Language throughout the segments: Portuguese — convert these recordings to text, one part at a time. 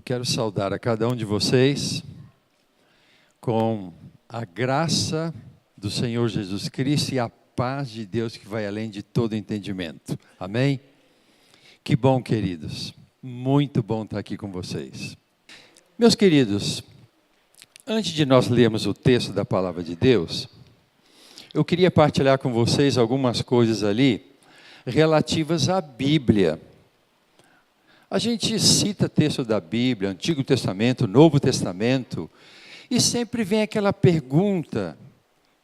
Eu quero saudar a cada um de vocês com a graça do Senhor Jesus Cristo e a paz de Deus que vai além de todo entendimento. Amém? Que bom, queridos. Muito bom estar aqui com vocês. Meus queridos, antes de nós lermos o texto da palavra de Deus, eu queria partilhar com vocês algumas coisas ali relativas à Bíblia. A gente cita texto da Bíblia, Antigo Testamento, Novo Testamento, e sempre vem aquela pergunta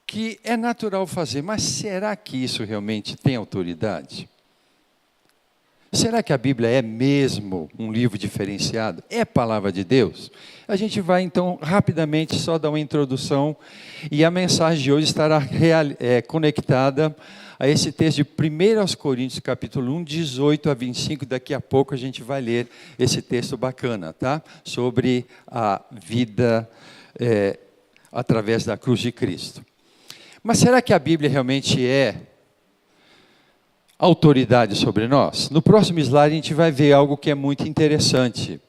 que é natural fazer, mas será que isso realmente tem autoridade? Será que a Bíblia é mesmo um livro diferenciado? É palavra de Deus? A gente vai então rapidamente só dar uma introdução e a mensagem de hoje estará conectada a esse texto de 1 Coríntios capítulo 1, 18 a 25, daqui a pouco a gente vai ler esse texto bacana, tá? Sobre a vida através da cruz de Cristo. Mas será que a Bíblia realmente é autoridade sobre nós? No próximo slide a gente vai ver algo que é muito interessante.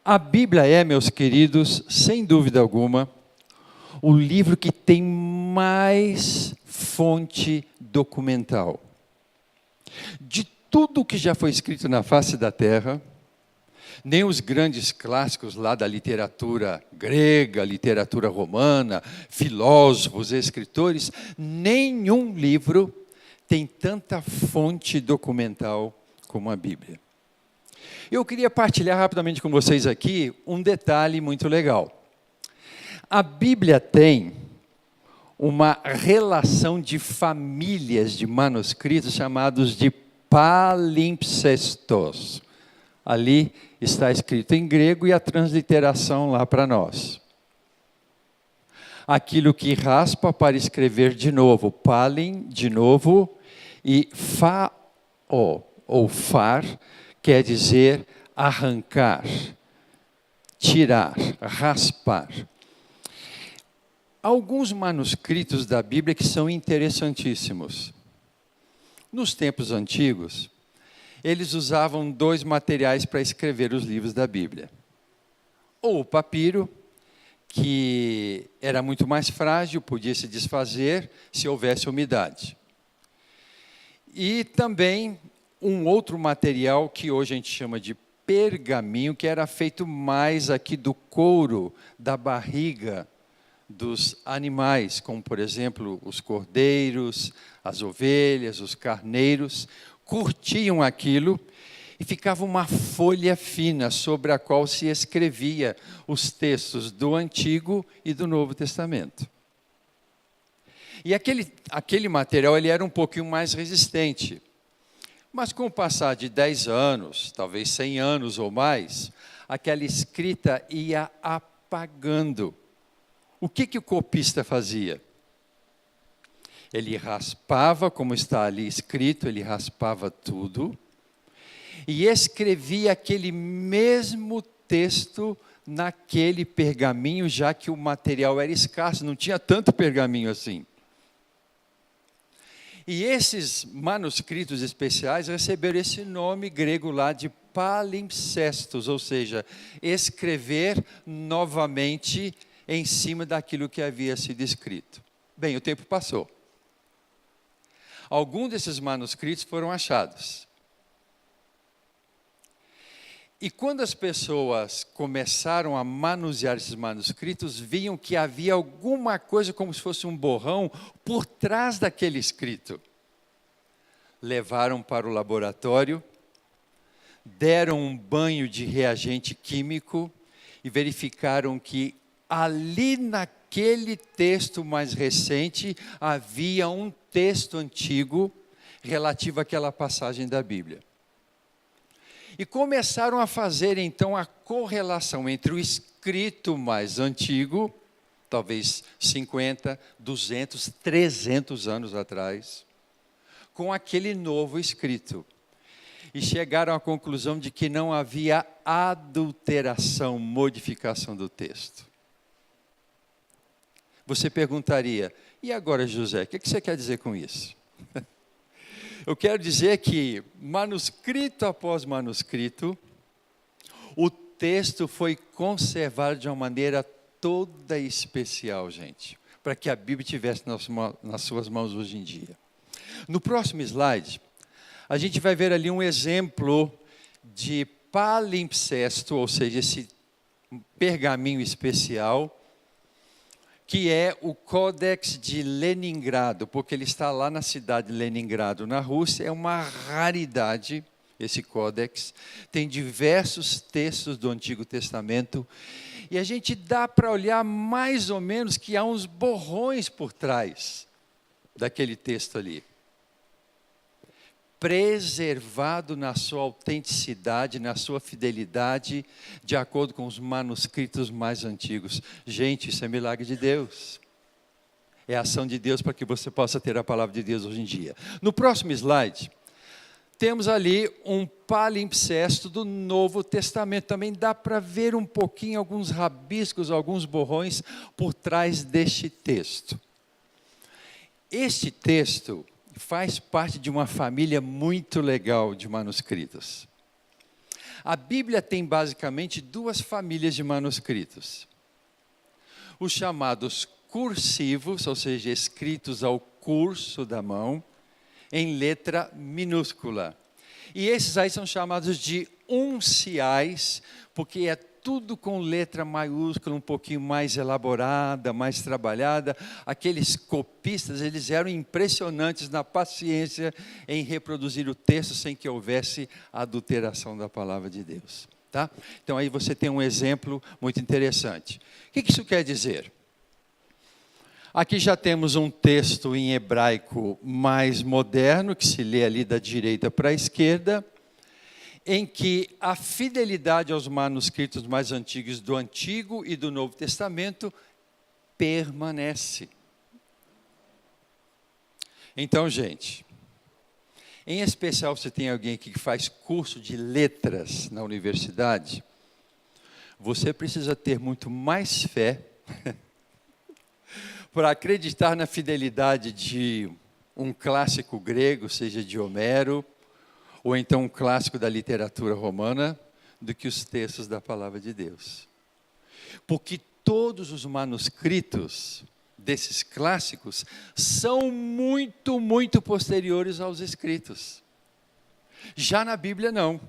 A Bíblia é, meus queridos, sem dúvida alguma, o livro que tem mais fonte documental. De tudo que já foi escrito na face da terra, nem os grandes clássicos lá da literatura grega, literatura romana, filósofos, escritores, nenhum livro tem tanta fonte documental como a Bíblia. Eu queria partilhar rapidamente com vocês aqui um detalhe muito legal. A Bíblia tem uma relação de famílias de manuscritos chamados de palimpsestos. Ali está escrito em grego e a transliteração lá para nós. Aquilo que raspa para escrever de novo, palim, de novo, e fa, ou far, quer dizer arrancar, tirar, raspar. Alguns manuscritos da Bíblia que são interessantíssimos. Nos tempos antigos, eles usavam dois materiais para escrever os livros da Bíblia. Ou o papiro, que era muito mais frágil, podia se desfazer se houvesse umidade. E também um outro material que hoje a gente chama de pergaminho, que era feito mais aqui do couro da barriga dos animais, como por exemplo os cordeiros, as ovelhas, os carneiros, curtiam aquilo e ficava uma folha fina sobre a qual se escrevia os textos do Antigo e do Novo Testamento. E aquele material ele era um pouquinho mais resistente, mas com o passar de 10 anos, talvez 100 anos ou mais, aquela escrita ia apagando. O que o copista fazia? Ele raspava, como está ali escrito, ele raspava tudo e escrevia aquele mesmo texto naquele pergaminho, já que o material era escasso, não tinha tanto pergaminho assim. E esses manuscritos especiais receberam esse nome grego lá de palimpsestos, ou seja, escrever novamente em cima daquilo que havia sido escrito. Bem, o tempo passou. Alguns desses manuscritos foram achados. E quando as pessoas começaram a manusear esses manuscritos, viam que havia alguma coisa como se fosse um borrão por trás daquele escrito. Levaram para o laboratório, deram um banho de reagente químico e verificaram que ali naquele texto mais recente, havia um texto antigo relativo àquela passagem da Bíblia. E começaram a fazer então a correlação entre o escrito mais antigo, talvez 50, 200, 300 anos atrás, com aquele novo escrito. E chegaram à conclusão de que não havia adulteração, modificação do texto. Você perguntaria, e agora, José, o que você quer dizer com isso? Eu quero dizer que manuscrito após manuscrito, O texto foi conservado de uma maneira toda especial, gente, para que a Bíblia estivesse nas suas mãos hoje em dia. No próximo slide, a gente vai ver ali um exemplo de palimpsesto, ou seja, esse pergaminho especial, que é o Códex de Leningrado, porque ele está lá na cidade de Leningrado, na Rússia. É uma raridade esse códex, tem diversos textos do Antigo Testamento, e a gente dá para olhar mais ou menos que há uns borrões por trás daquele texto ali. Preservado na sua autenticidade, na sua fidelidade, de acordo com os manuscritos mais antigos. Gente, isso é milagre de Deus. É a ação de Deus para que você possa ter a palavra de Deus hoje em dia. No próximo slide, temos ali um palimpsesto do Novo Testamento. Também dá para ver um pouquinho, alguns rabiscos, alguns borrões por trás deste texto. Este texto faz parte de uma família muito legal de manuscritos. A Bíblia tem basicamente duas famílias de manuscritos. Os chamados cursivos, ou seja, escritos ao curso da mão, em letra minúscula. E esses aí são chamados de unciais, porque é tudo com letra maiúscula, um pouquinho mais elaborada, mais trabalhada. Aqueles copistas, eles eram impressionantes na paciência em reproduzir o texto sem que houvesse adulteração da palavra de Deus. Tá? Então aí você tem um exemplo muito interessante. O que isso quer dizer? Aqui já temos um texto em hebraico mais moderno, que se lê ali da direita para a esquerda, em que a fidelidade aos manuscritos mais antigos do Antigo e do Novo Testamento permanece. Então, gente, em especial se tem alguém aqui que faz curso de letras na universidade, você precisa ter muito mais fé para acreditar na fidelidade de um clássico grego, seja de Homero, ou então um clássico da literatura romana, do que os textos da palavra de Deus. Porque todos os manuscritos desses clássicos são muito, muito posteriores aos escritos. Já na Bíblia, não.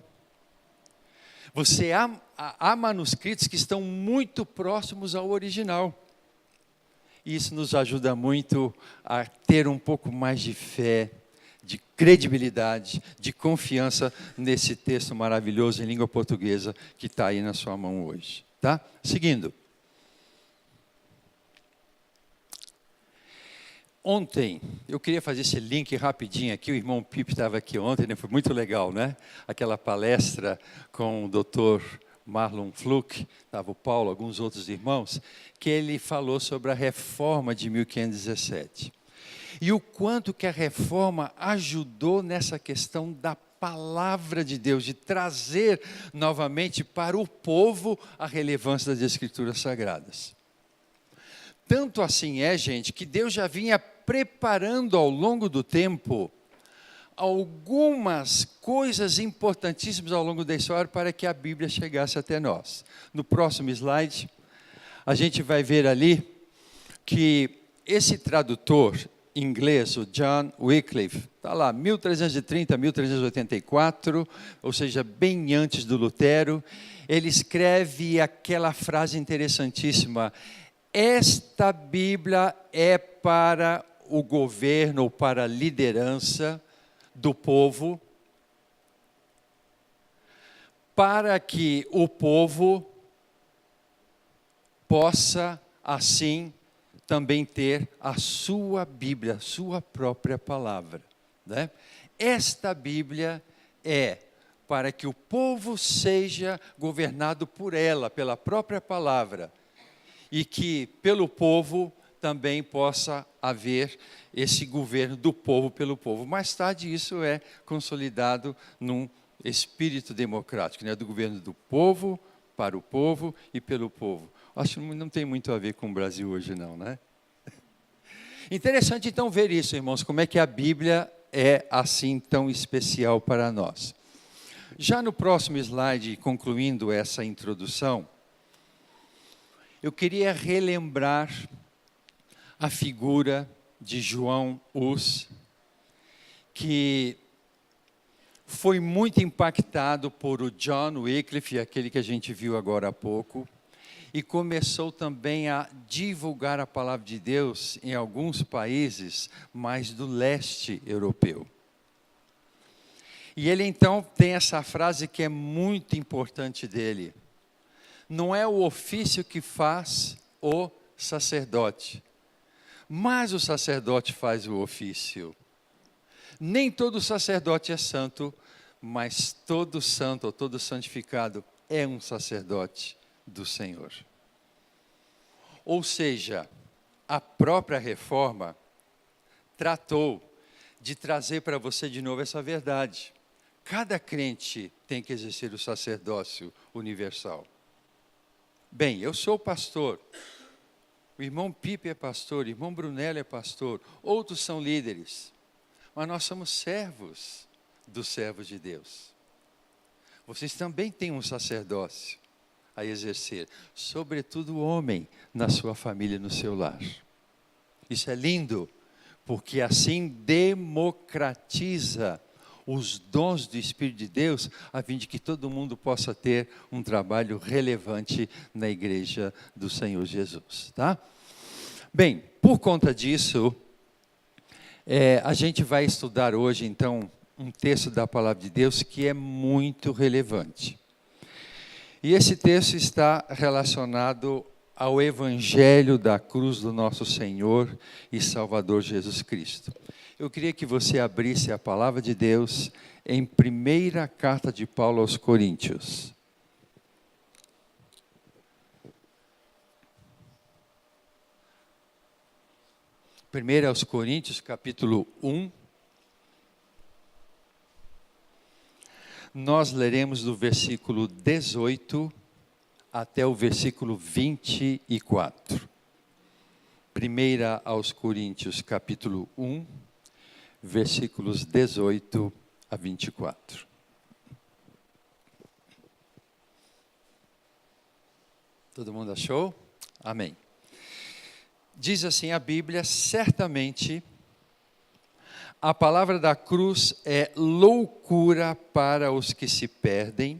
Há manuscritos que estão muito próximos ao original. Isso nos ajuda muito a ter um pouco mais de fé, de credibilidade, de confiança nesse texto maravilhoso em língua portuguesa que está aí na sua mão hoje. Tá? Seguindo. Ontem, eu queria fazer esse link rapidinho aqui, o irmão Pipe estava aqui ontem, né? Foi muito legal, né? Aquela palestra com o doutor Marlon Fluke, estava o Paulo, alguns outros irmãos, que ele falou sobre a reforma de 1517. E o quanto que a reforma ajudou nessa questão da palavra de Deus, de trazer novamente para o povo a relevância das Escrituras Sagradas. Tanto assim gente, que Deus já vinha preparando ao longo do tempo algumas coisas importantíssimas ao longo da história para que a Bíblia chegasse até nós. No próximo slide, a gente vai ver ali que esse tradutor inglês, o John Wycliffe, está lá, 1330, 1384, ou seja, bem antes do Lutero, ele escreve aquela frase interessantíssima: esta Bíblia é para o governo ou para a liderança do povo, para que o povo possa, assim, também ter a sua Bíblia, a sua própria palavra. Né? Esta Bíblia é para que o povo seja governado por ela, pela própria palavra, e que pelo povo também possa haver esse governo do povo pelo povo. Mais tarde isso é consolidado num espírito democrático, né? Do governo do povo, para o povo e pelo povo. Acho que não tem muito a ver com o Brasil hoje não, né? Interessante então ver isso, irmãos, como é que a Bíblia é assim tão especial para nós. Já no próximo slide, concluindo essa introdução, eu queria relembrar a figura de João Hus, que foi muito impactado por o John Wycliffe, aquele que a gente viu agora há pouco, e começou também a divulgar a palavra de Deus em alguns países mais do leste europeu. E ele então tem essa frase que é muito importante dele: não é o ofício que faz o sacerdote, mas o sacerdote faz o ofício. Nem todo sacerdote é santo, mas todo santo ou todo santificado é um sacerdote do Senhor. Ou seja, a própria reforma tratou de trazer para você de novo essa verdade. Cada crente tem que exercer o sacerdócio universal. Bem, eu sou pastor, o irmão Pipe é pastor, o irmão Brunello é pastor, outros são líderes, mas nós somos servos dos servos de Deus. Vocês também têm um sacerdócio a exercer, sobretudo o homem na sua família, no seu lar. Isso é lindo, porque assim democratiza os dons do Espírito de Deus, a fim de que todo mundo possa ter um trabalho relevante na igreja do Senhor Jesus, tá? Bem, por conta disso, a gente vai estudar hoje, então, um texto da palavra de Deus que é muito relevante. E esse texto está relacionado ao Evangelho da cruz do nosso Senhor e Salvador Jesus Cristo. Eu queria que você abrisse a palavra de Deus em 1ª carta de Paulo aos Coríntios. Primeiro aos Coríntios, capítulo 1. Nós leremos do versículo 18 até o versículo 24. 1ª aos Coríntios, capítulo 1, versículos 18 a 24. Todo mundo achou? Amém. Diz assim a Bíblia: certamente a palavra da cruz é loucura para os que se perdem,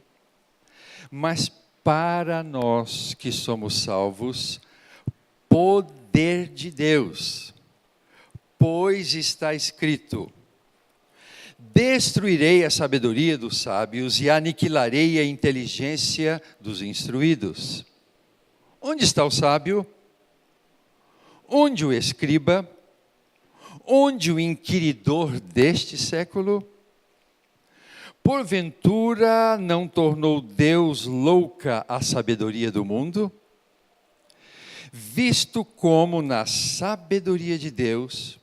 mas para nós que somos salvos, poder de Deus. Pois está escrito: destruirei a sabedoria dos sábios e aniquilarei a inteligência dos instruídos. Onde está o sábio? Onde o escriba? Onde o inquiridor deste século? Porventura não tornou Deus louca a sabedoria do mundo? Visto como na sabedoria de Deus,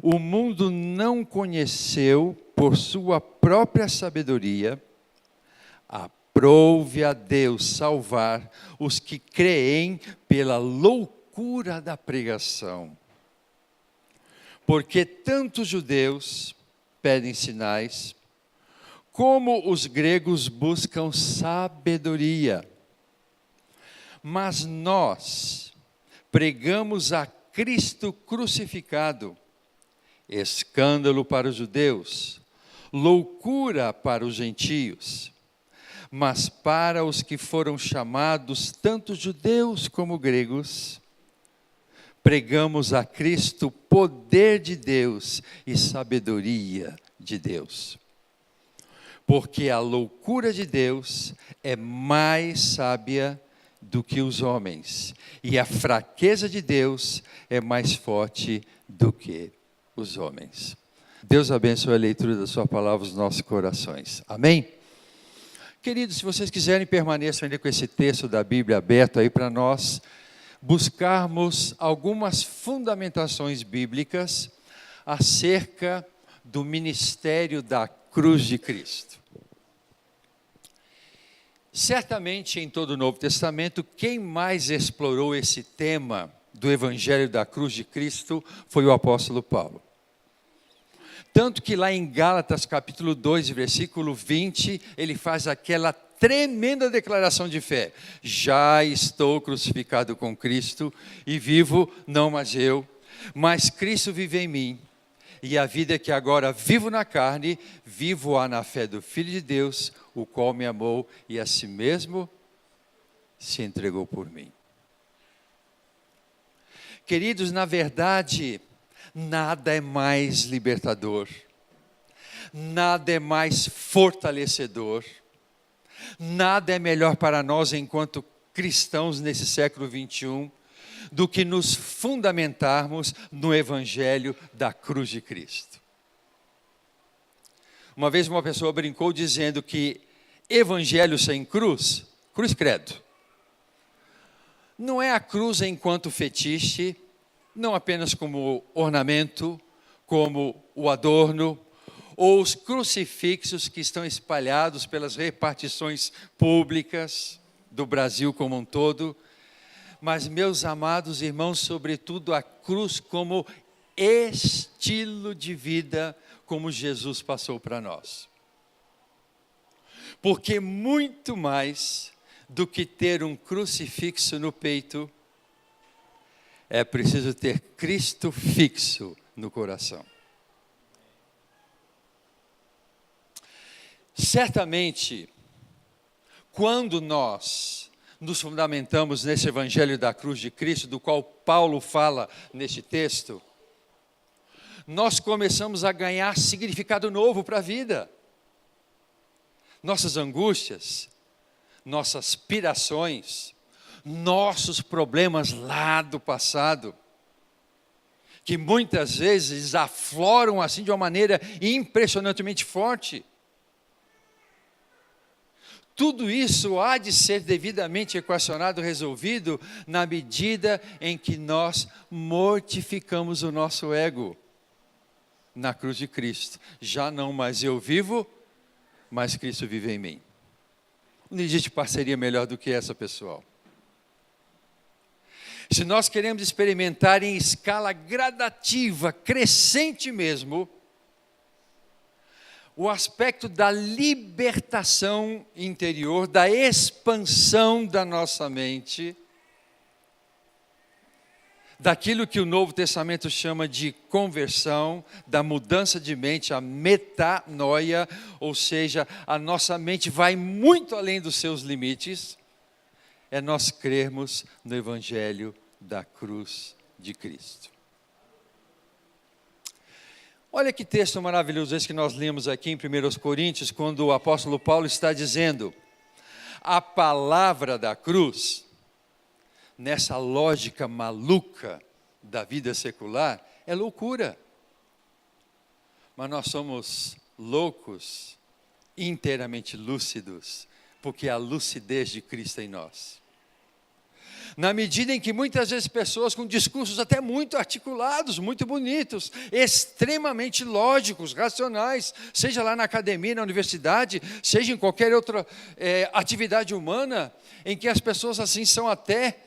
o mundo não conheceu por sua própria sabedoria, aprove a Deus salvar os que creem pela loucura da pregação. Porque tanto os judeus pedem sinais, como os gregos buscam sabedoria. Mas nós pregamos a Cristo crucificado, escândalo para os judeus, loucura para os gentios. Mas para os que foram chamados, tanto judeus como gregos, pregamos a Cristo poder de Deus e sabedoria de Deus. Porque a loucura de Deus é mais sábia do que os homens, e a fraqueza de Deus é mais forte do que os homens. Deus abençoe a leitura da sua palavra nos nossos corações. Amém? Queridos, se vocês quiserem, permaneçam ainda com esse texto da Bíblia aberto aí para nós buscarmos algumas fundamentações bíblicas acerca do ministério da cruz de Cristo. Certamente em todo o Novo Testamento, quem mais explorou esse tema do Evangelho da cruz de Cristo foi o apóstolo Paulo. Tanto que lá em Gálatas, capítulo 2, versículo 20, ele faz aquela tremenda declaração de fé: já estou crucificado com Cristo, e vivo não mais eu, mas Cristo vive em mim. E a vida que agora vivo na carne, vivo-a na fé do Filho de Deus, o qual me amou e a si mesmo se entregou por mim. Queridos, na verdade, nada é mais libertador, nada é mais fortalecedor, nada é melhor para nós enquanto cristãos nesse século 21 do que nos fundamentarmos no Evangelho da cruz de Cristo. Uma vez uma pessoa brincou dizendo que Evangelho sem cruz, cruz credo. Não é a cruz enquanto fetiche, não apenas como ornamento, como o adorno, ou os crucifixos que estão espalhados pelas repartições públicas do Brasil como um todo, mas, meus amados irmãos, sobretudo a cruz como estilo de vida, como Jesus passou para nós. Porque muito mais do que ter um crucifixo no peito, é preciso ter Cristo fixo no coração. Certamente, quando nós nos fundamentamos nesse Evangelho da cruz de Cristo, do qual Paulo fala neste texto, nós começamos a ganhar significado novo para a vida. Nossas angústias, nossas pirações, nossos problemas lá do passado, que muitas vezes afloram assim de uma maneira impressionantemente forte. Tudo isso há de ser devidamente equacionado, resolvido, na medida em que nós mortificamos o nosso ego na cruz de Cristo. Já não mais eu vivo, mas Cristo vive em mim. Não existe parceria melhor do que essa, pessoal. Se nós queremos experimentar em escala gradativa, crescente mesmo, o aspecto da libertação interior, da expansão da nossa mente, daquilo que o Novo Testamento chama de conversão, da mudança de mente, a metanoia, ou seja, a nossa mente vai muito além dos seus limites, é nós crermos no Evangelho da cruz de Cristo. Olha que texto maravilhoso esse que nós lemos aqui em 1 Coríntios, quando o apóstolo Paulo está dizendo: a palavra da cruz, nessa lógica maluca da vida secular, é loucura. Mas nós somos loucos, inteiramente lúcidos, porque há a lucidez de Cristo em nós. Na medida em que muitas vezes pessoas com discursos até muito articulados, muito bonitos, extremamente lógicos, racionais, seja lá na academia, na universidade, seja em qualquer outra atividade humana, em que as pessoas assim são até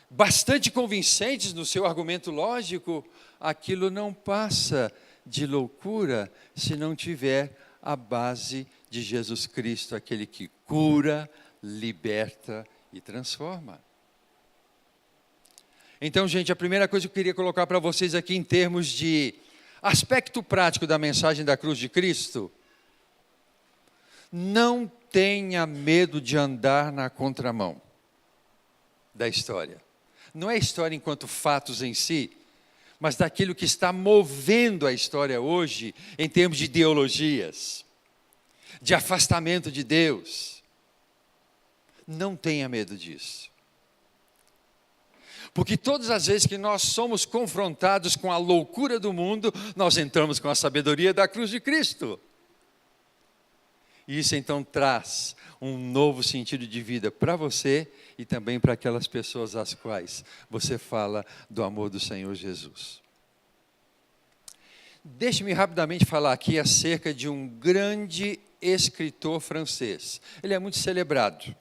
bastante convincentes no seu argumento lógico, aquilo não passa de loucura se não tiver a base de Jesus Cristo, aquele que cura, liberta e transforma. Então, gente, a primeira coisa que eu queria colocar para vocês aqui em termos de aspecto prático da mensagem da cruz de Cristo: não tenha medo de andar na contramão da história. Não é a história enquanto fatos em si, mas daquilo que está movendo a história hoje em termos de ideologias, de afastamento de Deus. Não tenha medo disso. Porque todas as vezes que nós somos confrontados com a loucura do mundo, nós entramos com a sabedoria da cruz de Cristo. E isso então traz um novo sentido de vida para você e também para aquelas pessoas às quais você fala do amor do Senhor Jesus. Deixe-me rapidamente falar aqui acerca de um grande escritor francês. Ele é muito celebrado.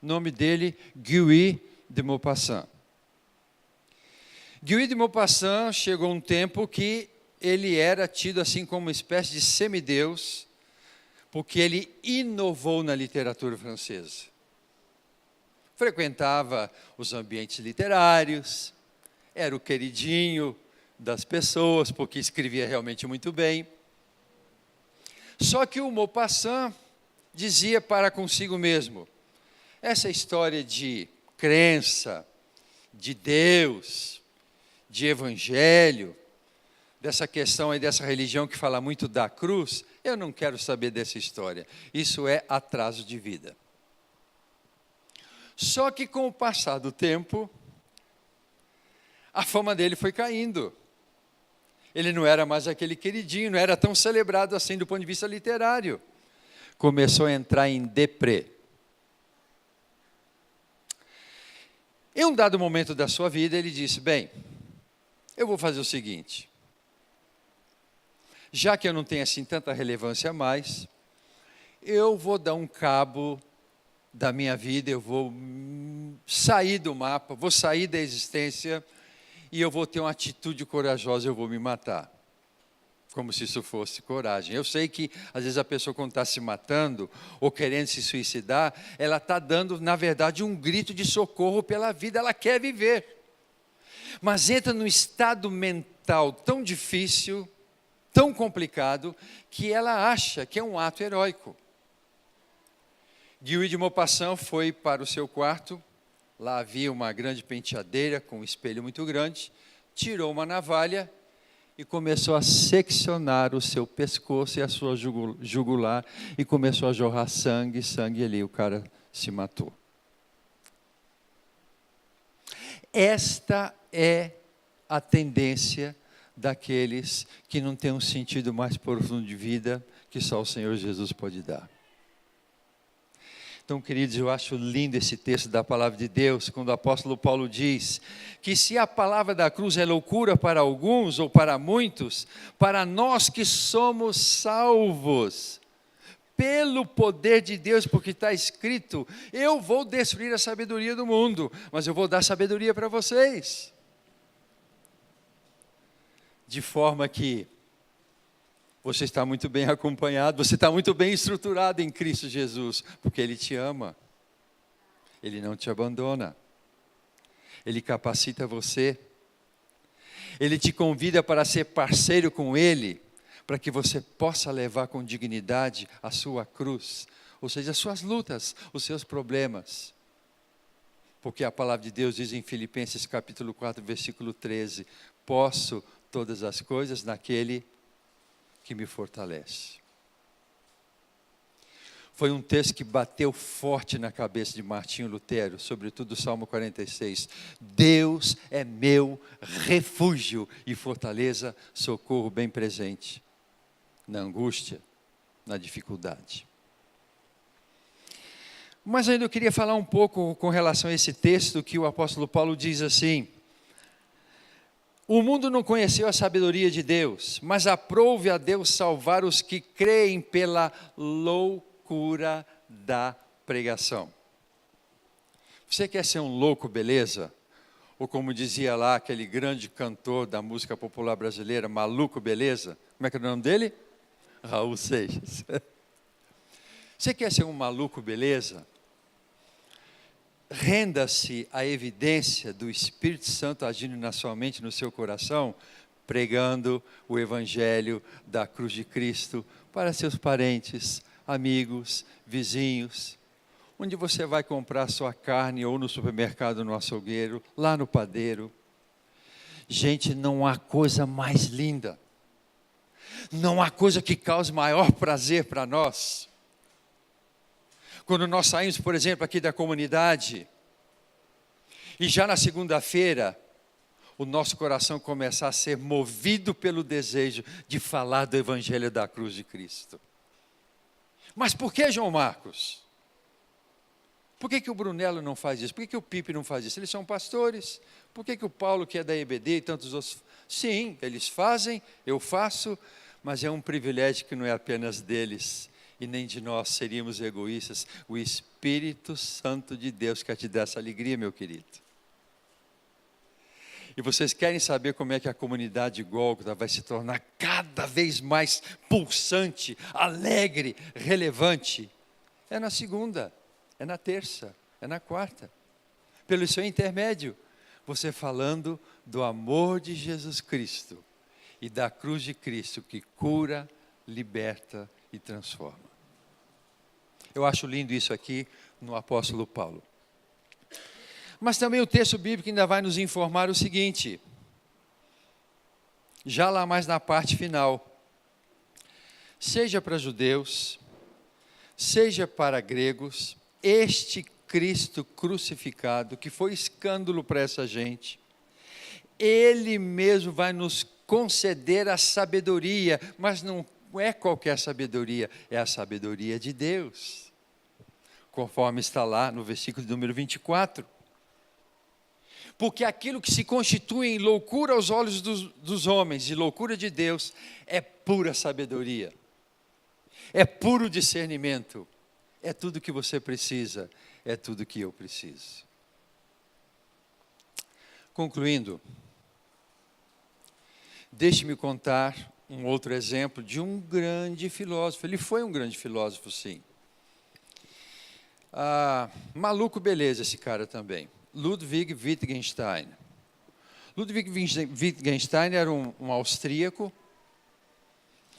O nome dele, Guy de Maupassant. Guy de Maupassant chegou um tempo que ele era tido assim como uma espécie de semideus, porque ele inovou na literatura francesa. Frequentava os ambientes literários, era o queridinho das pessoas, porque escrevia realmente muito bem. Só que o Maupassant dizia para consigo mesmo, essa história de crença, de Deus, de evangelho, dessa questão aí, dessa religião que fala muito da cruz, eu não quero saber dessa história. Isso é atraso de vida. Só que com o passar do tempo, a fama dele foi caindo. Ele não era mais aquele queridinho, não era tão celebrado assim do ponto de vista literário. Começou a entrar em deprê. Em um dado momento da sua vida, ele disse, bem, eu vou fazer o seguinte, já que eu não tenho assim tanta relevância mais, eu vou dar um cabo da minha vida, eu vou sair do mapa, vou sair da existência e eu vou ter uma atitude corajosa, eu vou me matar. Como se isso fosse coragem. Eu sei que, às vezes, a pessoa, quando está se matando ou querendo se suicidar, ela está dando, na verdade, um grito de socorro pela vida, ela quer viver. Mas entra num estado mental tão difícil, tão complicado, que ela acha que é um ato heróico. Guy de Maupassant foi para o seu quarto, lá havia uma grande penteadeira com um espelho muito grande, tirou uma navalha e começou a seccionar o seu pescoço e a sua jugular e começou a jorrar sangue ali, o cara se matou. Esta é a tendência daqueles que não têm um sentido mais profundo de vida que só o Senhor Jesus pode dar. Então, queridos, eu acho lindo esse texto da palavra de Deus, quando o apóstolo Paulo diz que se a palavra da cruz é loucura para alguns ou para muitos, para nós que somos salvos, pelo poder de Deus, porque está escrito, eu vou destruir a sabedoria do mundo, mas eu vou dar sabedoria para vocês. De forma que você está muito bem acompanhado, você está muito bem estruturado em Cristo Jesus, porque Ele te ama, Ele não te abandona, Ele capacita você, Ele te convida para ser parceiro com Ele, para que você possa levar com dignidade a sua cruz, ou seja, as suas lutas, os seus problemas. Porque a palavra de Deus diz em Filipenses capítulo 4, versículo 13, posso todas as coisas naquele que me fortalece. Foi um texto que bateu forte na cabeça de Martinho Lutero, sobretudo o Salmo 46. Deus é meu refúgio e fortaleza, socorro bem presente, na angústia, na dificuldade. Mas ainda eu queria falar um pouco com relação a esse texto que o apóstolo Paulo diz assim, o mundo não conheceu a sabedoria de Deus, mas aprove a Deus salvar os que creem pela loucura da pregação. Você quer ser um louco, beleza? Ou como dizia lá aquele grande cantor da música popular brasileira, Maluco, beleza? Como é que é o nome dele? Raul Seixas. Você quer ser um maluco, beleza? Renda-se à evidência do Espírito Santo agindo na sua mente, no seu coração, pregando o Evangelho da cruz de Cristo para seus parentes, amigos, vizinhos, onde você vai comprar sua carne ou no supermercado, no açougueiro, lá no padeiro. Gente, não há coisa mais linda, não há coisa que cause maior prazer para nós. Quando nós saímos, por exemplo, aqui da comunidade, e já na segunda-feira, o nosso coração começar a ser movido pelo desejo de falar do Evangelho da cruz de Cristo. Mas por que, João Marcos? Por que o Brunello não faz isso? Por que o Pipe não faz isso? Eles são pastores. Por que o Paulo, que é da EBD, e tantos outros? Sim, eles fazem, eu faço, mas é um privilégio que não é apenas deles. E nem de nós seríamos egoístas. O Espírito Santo de Deus quer te dar essa alegria, meu querido. E vocês querem saber como é que a comunidade Gólgota vai se tornar cada vez mais pulsante, alegre, relevante? É na segunda, é na terça, é na quarta. Pelo seu intermédio, você falando do amor de Jesus Cristo e da cruz de Cristo que cura, liberta e transforma. Eu acho lindo isso aqui no apóstolo Paulo. Mas também o texto bíblico ainda vai nos informar o seguinte, já lá mais na parte final: seja para judeus, seja para gregos, este Cristo crucificado, que foi escândalo para essa gente, Ele mesmo vai nos conceder a sabedoria, mas não é qualquer sabedoria, é a sabedoria de Deus, conforme está lá no versículo número 24. Porque aquilo que se constitui em loucura aos olhos dos homens e loucura de Deus é pura sabedoria, é puro discernimento, é tudo que você precisa, é tudo que eu preciso. Concluindo, deixe-me contar um outro exemplo de um grande filósofo. Ele foi um grande filósofo, sim. Maluco beleza esse cara também. Ludwig Wittgenstein. Ludwig Wittgenstein era um austríaco,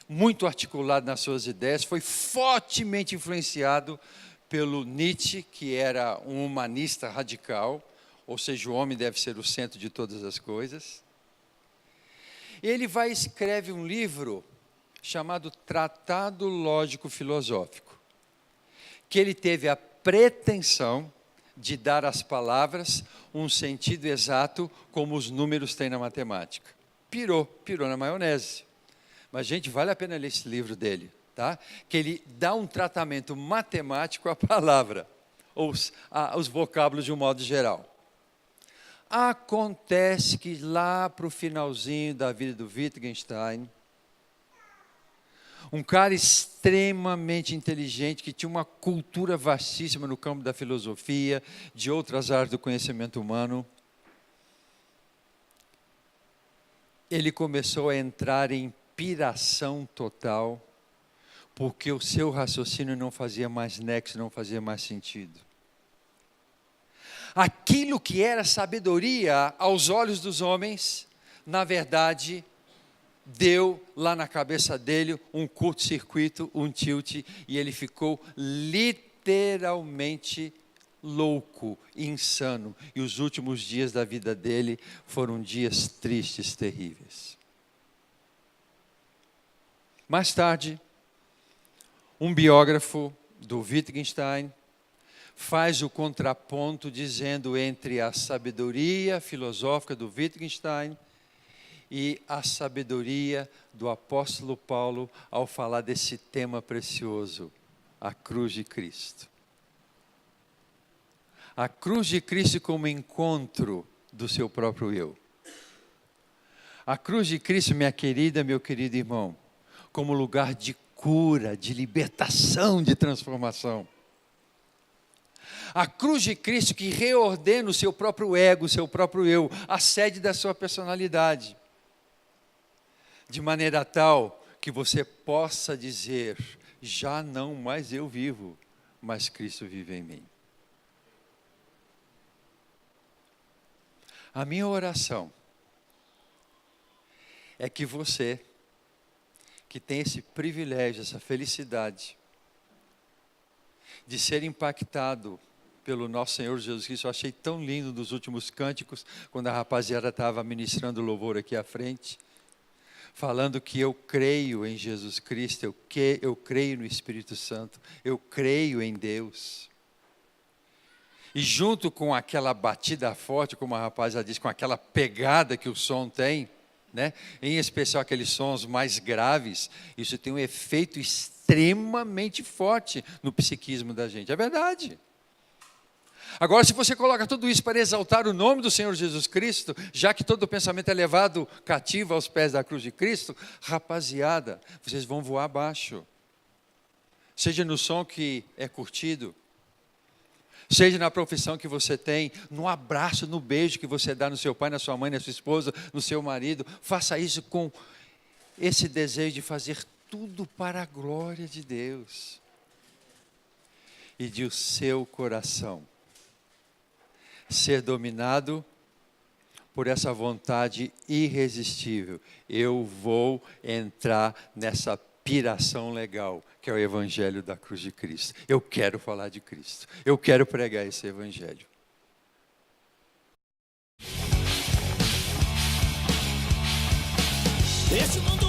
muito articulado nas suas ideias, foi fortemente influenciado pelo Nietzsche, que era um humanista radical, ou seja, o homem deve ser o centro de todas as coisas. Ele vai e escreve um livro chamado Tratado Lógico Filosófico, que ele teve a pretensão de dar às palavras um sentido exato como os números têm na matemática. Pirou na maionese. Mas, gente, vale a pena ler esse livro dele, tá? Que ele dá um tratamento matemático à palavra, os vocábulos de um modo geral. Acontece que lá para o finalzinho da vida do Wittgenstein, um cara extremamente inteligente, que tinha uma cultura vastíssima no campo da filosofia, de outras áreas do conhecimento humano, ele começou a entrar em piração total, porque o seu raciocínio não fazia mais nexo, não fazia mais sentido. Aquilo que era sabedoria aos olhos dos homens, na verdade, deu lá na cabeça dele um curto-circuito, um tilt, e ele ficou literalmente louco, insano. E os últimos dias da vida dele foram dias tristes, terríveis. Mais tarde, um biógrafo do Wittgenstein faz o contraponto dizendo entre a sabedoria filosófica do Wittgenstein e a sabedoria do apóstolo Paulo ao falar desse tema precioso, a cruz de Cristo. A cruz de Cristo como encontro do seu próprio eu. A cruz de Cristo, minha querida, meu querido irmão, como lugar de cura, de libertação, de transformação. A cruz de Cristo que reordena o seu próprio ego, o seu próprio eu, a sede da sua personalidade. De maneira tal que você possa dizer, já não mais eu vivo, mas Cristo vive em mim. A minha oração é que você, que tem esse privilégio, essa felicidade, de ser impactado pelo nosso Senhor Jesus Cristo. Eu achei tão lindo nos últimos cânticos, quando a rapaziada estava ministrando louvor aqui à frente, falando que eu creio em Jesus Cristo, eu creio no Espírito Santo, eu creio em Deus. E junto com aquela batida forte, como a rapaziada diz, com aquela pegada que o som tem, né? Em especial aqueles sons mais graves, isso tem um efeito extremamente forte no psiquismo da gente. É verdade. Agora, se você coloca tudo isso para exaltar o nome do Senhor Jesus Cristo, já que todo o pensamento é levado cativo aos pés da cruz de Cristo, rapaziada, vocês vão voar abaixo. Seja no som que é curtido, Seja na profissão que você tem, no abraço, no beijo que você dá no seu pai, na sua mãe, na sua esposa, no seu marido. Faça isso com esse desejo de fazer tudo para a glória de Deus. E de o seu coração ser dominado por essa vontade irresistível. Eu vou entrar nessa piração legal, que é o Evangelho da cruz de Cristo. Eu quero falar de Cristo. Eu quero pregar esse Evangelho. Esse mundo